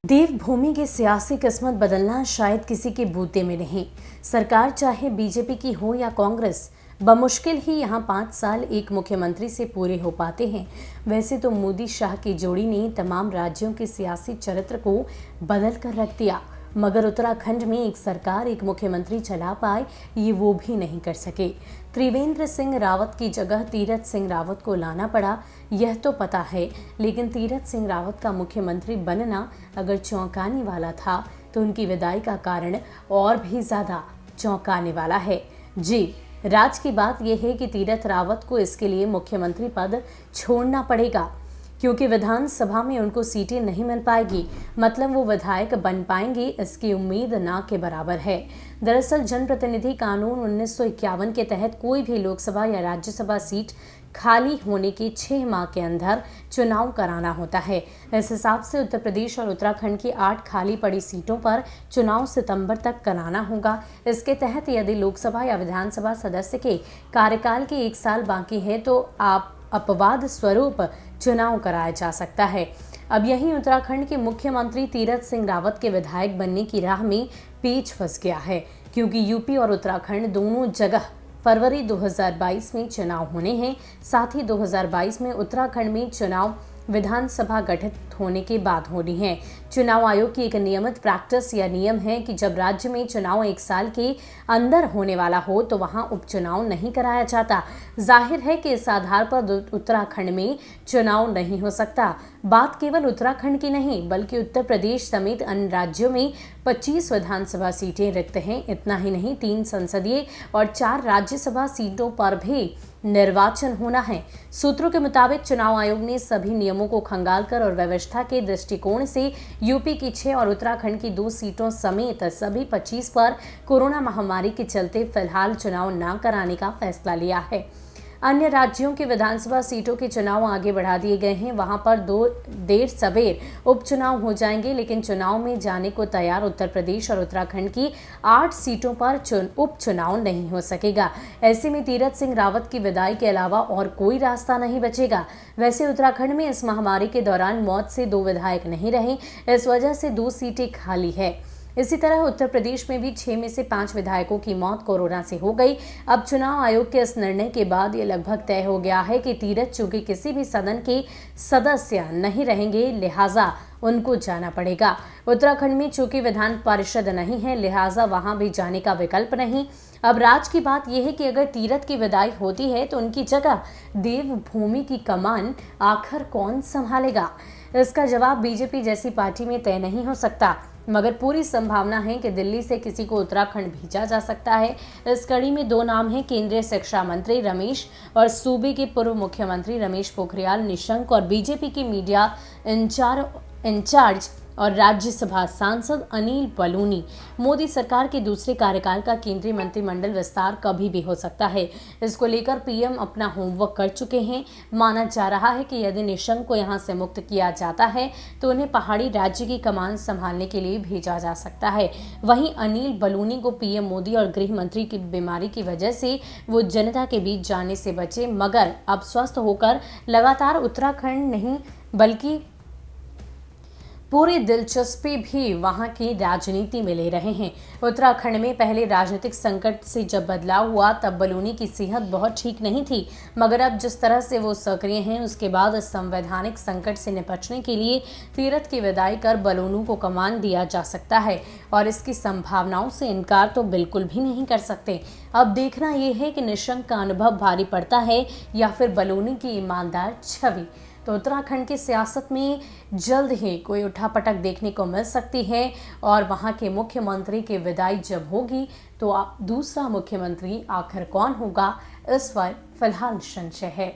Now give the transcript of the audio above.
देवभूमि की सियासी किस्मत बदलना शायद किसी के बूते में नहीं। सरकार चाहे बीजेपी की हो या कांग्रेस, बमुश्किल ही यहाँ 5 साल एक मुख्यमंत्री से पूरे हो पाते हैं। वैसे तो मोदी शाह की जोड़ी ने तमाम राज्यों के सियासी चरित्र को बदल कर रख दिया, मगर उत्तराखंड में एक सरकार एक मुख्यमंत्री चला पाए, ये वो भी नहीं कर सके। त्रिवेंद्र सिंह रावत की जगह तीरथ सिंह रावत को लाना पड़ा, यह तो पता है, लेकिन तीरथ सिंह रावत का मुख्यमंत्री बनना अगर चौंकाने वाला था तो उनकी विदाई का कारण और भी ज्यादा चौंकाने वाला है। जी, राज की बात यह है कि तीरथ रावत को इसके लिए मुख्यमंत्री पद छोड़ना पड़ेगा, क्योंकि विधानसभा में उनको सीटें नहीं मिल पाएगी। मतलब वो विधायक बन पाएंगे, इसकी उम्मीद ना के बराबर है। दरअसल जनप्रतिनिधि कानून 1951 के तहत कोई भी लोकसभा या राज्यसभा सीट खाली होने के 6 माह के अंदर चुनाव कराना होता है। इस हिसाब से उत्तर प्रदेश और उत्तराखंड की 8 खाली पड़ी सीटों पर चुनाव सितंबर तक कराना होगा। इसके तहत यदि लोकसभा या विधानसभा सदस्य के कार्यकाल के 1 साल बाकी है तो अपवाद स्वरूप चुनाव कराया जा सकता है। अब यही उत्तराखंड के मुख्यमंत्री तीरथ सिंह रावत के विधायक बनने की राह में पेच फंस गया है, क्योंकि यूपी और उत्तराखंड दोनों जगह फरवरी 2022 में चुनाव होने हैं। साथ ही 2022 में उत्तराखंड में चुनाव विधानसभा गठित होने के बाद होनी है। चुनाव आयोग की एक नियमित प्रैक्टिस या नियम है कि जब राज्य में चुनाव 1 साल के अंदर होने वाला हो तो वहां उपचुनाव नहीं कराया जाता। जाहिर है कि इस आधार पर उत्तराखंड में चुनाव नहीं हो सकता। बात केवल उत्तराखंड की नहीं, बल्कि उत्तर प्रदेश समेत अन्य राज्यों में 25 विधानसभा सीटें रिक्त हैं। इतना ही नहीं, 3 संसदीय और 4 राज्यसभा सीटों पर भी निर्वाचन होना है। सूत्रों के मुताबिक चुनाव आयोग ने सभी नियमों को खंगालकर और व्यवस्था के दृष्टिकोण से यूपी की 6 और उत्तराखंड की 2 सीटों समेत सभी 25 पर कोरोना महामारी के चलते फिलहाल चुनाव न कराने का फैसला लिया है। अन्य राज्यों की विधानसभा सीटों के चुनाव आगे बढ़ा दिए गए हैं। वहां पर देर सवेर उपचुनाव हो जाएंगे, लेकिन चुनाव में जाने को तैयार उत्तर प्रदेश और उत्तराखंड की 8 सीटों पर उपचुनाव नहीं हो सकेगा। ऐसे में तीरथ सिंह रावत की विदाई के अलावा और कोई रास्ता नहीं बचेगा। वैसे उत्तराखंड में इस महामारी के दौरान मौत से 2 विधायक नहीं रहे, इस वजह से 2 सीटें खाली है। इसी तरह उत्तर प्रदेश में भी 6 में से 5 विधायकों की मौत कोरोना से हो गई। अब चुनाव आयोग के इस निर्णय के बाद ये लगभग तय हो गया है कि तीरथ चूंकि किसी भी सदन के सदस्य नहीं रहेंगे, लिहाजा उनको जाना पड़ेगा। उत्तराखंड में चूंकि विधान परिषद नहीं है, लिहाजा वहां भी जाने का विकल्प नहीं। अब राज की बात यह है कि अगर तीरथ की विदाई होती है तो उनकी जगह देवभूमि की कमान आखिर कौन संभालेगा? इसका जवाब बीजेपी जैसी पार्टी में तय नहीं हो सकता, मगर पूरी संभावना है कि दिल्ली से किसी को उत्तराखंड भेजा जा सकता है। इस कड़ी में 2 नाम हैं, केंद्रीय शिक्षा मंत्री रमेश और सूबे के पूर्व मुख्यमंत्री रमेश पोखरियाल निशंक और बीजेपी की मीडिया इंचार्ज और राज्यसभा सांसद अनिल बलूनी। मोदी सरकार के दूसरे कार्यकाल का केंद्रीय मंत्रिमंडल विस्तार कभी भी हो सकता है। इसको लेकर पीएम अपना होमवर्क कर चुके हैं। माना जा रहा है कि यदि निशंक को यहां से मुक्त किया जाता है तो उन्हें पहाड़ी राज्य की कमान संभालने के लिए भेजा जा सकता है। वहीं अनिल बलूनी को पीएम मोदी और गृह मंत्री की बीमारी की वजह से वो जनता के बीच जाने से बचे, मगर अब स्वस्थ होकर लगातार उत्तराखंड नहीं बल्कि पूरी दिलचस्पी भी वहां की राजनीति में ले रहे हैं। उत्तराखंड में पहले राजनीतिक संकट से जब बदलाव हुआ तब बलूनी की सेहत बहुत ठीक नहीं थी, मगर अब जिस तरह से वो सक्रिय हैं, उसके बाद इस संवैधानिक संकट से निपटने के लिए तीरथ की विदाई कर बलूनी को कमान दिया जा सकता है और इसकी संभावनाओं से इनकार तो बिल्कुल भी नहीं कर सकते। अब देखना यह है कि निशंक का अनुभव भारी पड़ता है या फिर बलूनी की ईमानदार छवि। तो उत्तराखंड की सियासत में जल्द ही कोई उठापटक देखने को मिल सकती है और वहां के मुख्यमंत्री की विदाई जब होगी तो दूसरा मुख्यमंत्री आखिर कौन होगा, इस पर फिलहाल संशय है।